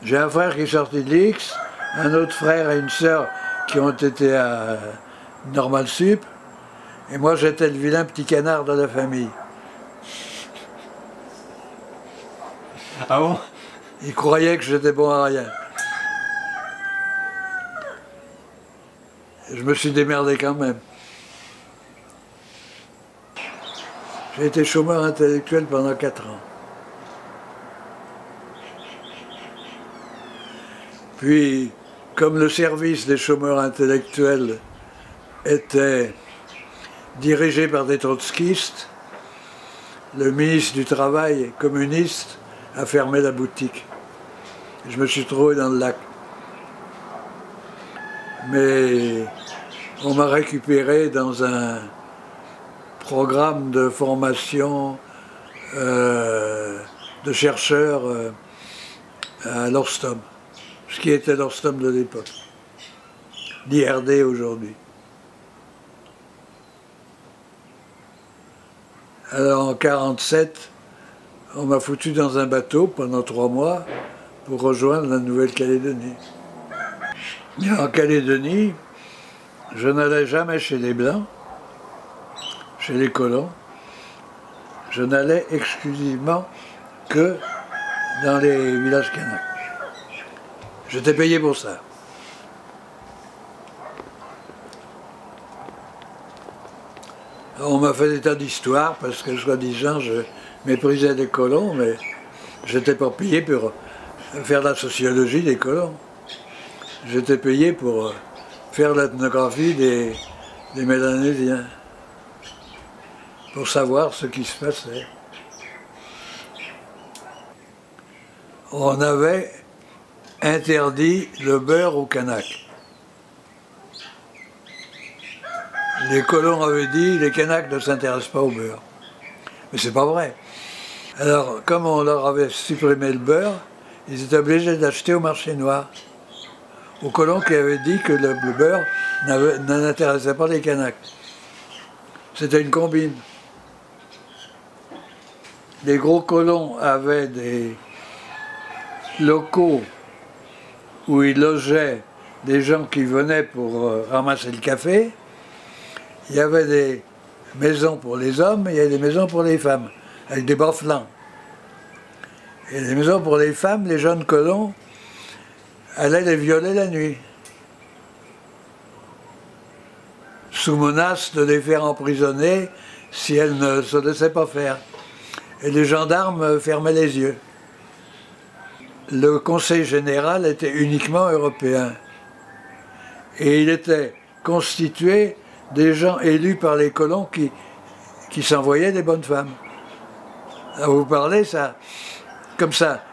J'ai un frère qui est sorti de l'X, un autre frère et une sœur qui ont été à Normal Sup, et moi j'étais le vilain petit canard de la famille. Ah bon? Ils croyaient que j'étais bon à rien. Je me suis démerdé quand même. J'ai été chômeur intellectuel pendant 4 ans. Puis, comme le service des chômeurs intellectuels était dirigé par des trotskistes, le ministre du Travail communiste a fermé la boutique. Je me suis trouvé dans le lac. Mais on m'a récupéré dans un programme de formation de chercheurs à l'Orstom, ce qui était l'Orstom de l'époque, l'IRD aujourd'hui. Alors en 1947, on m'a foutu dans un bateau pendant 3 mois pour rejoindre la Nouvelle-Calédonie. Mais en Calédonie, je n'allais jamais chez les Blancs, chez les colons. Je n'allais exclusivement que dans les villages kanaks. J'étais payé pour ça. On m'a fait des tas d'histoires parce que, soi-disant, je méprisais les colons, mais j'étais pas payé pour faire la sociologie des colons. J'étais payé pour faire l'ethnographie des Mélanésiens, pour savoir ce qui se passait. On avait interdit le beurre aux Kanaks. Les colons avaient dit les Kanaks ne s'intéressent pas au beurre. Mais c'est pas vrai. Alors, comme on leur avait supprimé le beurre, ils étaient obligés d'acheter au marché noir. Aux colons qui avaient dit que le beurre n'intéressait pas les Kanaks. C'était une combine. Les gros colons avaient des locaux où ils logeaient des gens qui venaient pour ramasser le café. Il y avait des maisons pour les hommes et il y avait des maisons pour les femmes, avec des bas-flancs. Et les maisons pour les femmes, les jeunes colons allaient les violer la nuit, sous menace de les faire emprisonner si elles ne se laissaient pas faire. Et les gendarmes fermaient les yeux. Le conseil général était uniquement européen. Et il était constitué des gens élus par les colons qui s'envoyaient des bonnes femmes. À vous parler, ça, comme ça,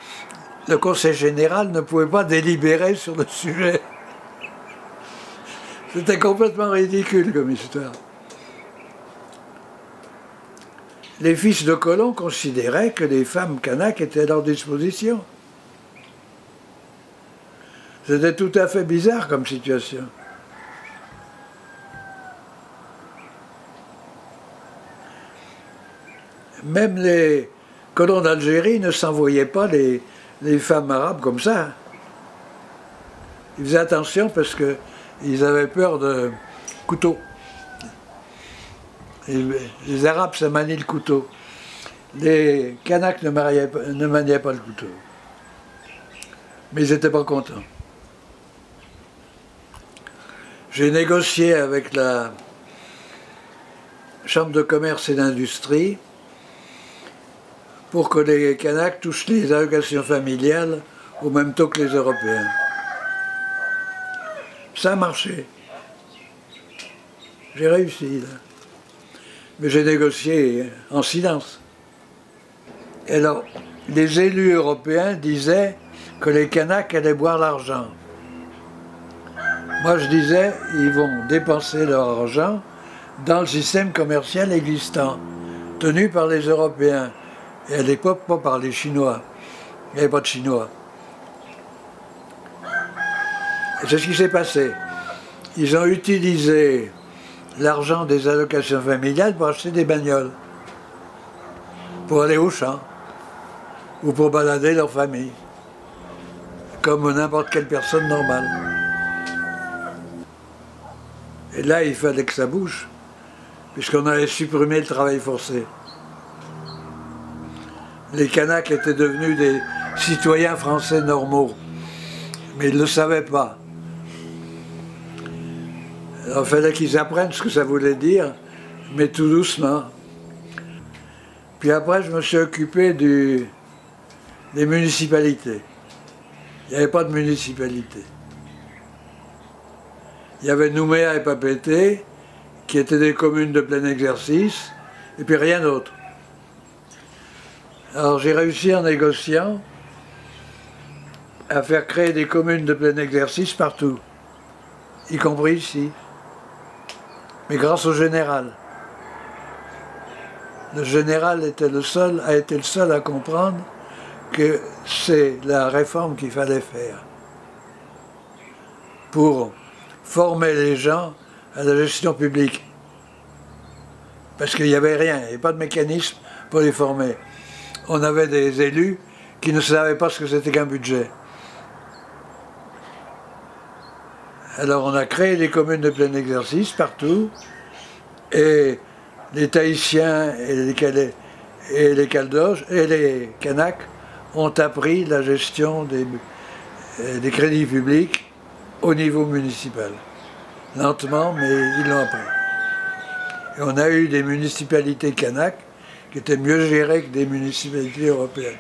le conseil général ne pouvait pas délibérer sur le sujet. C'était complètement ridicule comme histoire. Les fils de colons considéraient que les femmes kanaks étaient à leur disposition. C'était tout à fait bizarre comme situation. Même les colons d'Algérie ne s'envoyaient pas les femmes arabes comme ça. Ils faisaient attention parce qu'ils avaient peur de couteaux. Les Arabes, ça maniait le couteau. Les Kanaks ne maniaient pas le couteau. Mais ils n'étaient pas contents. J'ai négocié avec la Chambre de commerce et d'industrie pour que les Kanaks touchent les allocations familiales au même taux que les Européens. Ça a marché. J'ai réussi, là. Mais j'ai négocié en silence. Et alors, les élus européens disaient que les Kanaks allaient boire l'argent. Moi, je disais, ils vont dépenser leur argent dans le système commercial existant, tenu par les Européens. Et à l'époque, pas par les Chinois. Il n'y avait pas de Chinois. Et c'est ce qui s'est passé. Ils ont utilisé l'argent des allocations familiales pour acheter des bagnoles, pour aller au champ, ou pour balader leur famille. comme n'importe quelle personne normale. Et là, il fallait que ça bouge, puisqu'on avait supprimé le travail forcé. Les Kanaks étaient devenus des citoyens français normaux, mais ils ne le savaient pas. Alors, il fallait qu'ils apprennent ce que ça voulait dire, mais tout doucement. Puis après, je me suis occupé des municipalités. Il n'y avait pas de municipalité. Il y avait Nouméa et Papeete, qui étaient des communes de plein exercice, et puis rien d'autre. Alors j'ai réussi en négociant à faire créer des communes de plein exercice partout, y compris ici, mais grâce au général. Le général a été le seul à comprendre que c'est la réforme qu'il fallait faire pour former les gens à la gestion publique. Parce qu'il n'y avait rien, il n'y avait pas de mécanisme pour les former. On avait des élus qui ne savaient pas ce que c'était qu'un budget. Alors on a créé des communes de plein exercice partout, et les Tahitiens et les Caldoches et les Kanaks ont appris la gestion des crédits publics au niveau municipal. Lentement, mais ils l'ont appris. Et on a eu des municipalités Kanaks qui étaient mieux gérées que des municipalités européennes.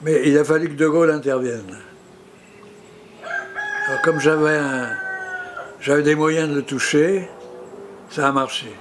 Mais il a fallu que De Gaulle intervienne. Alors comme j'avais des moyens de le toucher, ça a marché.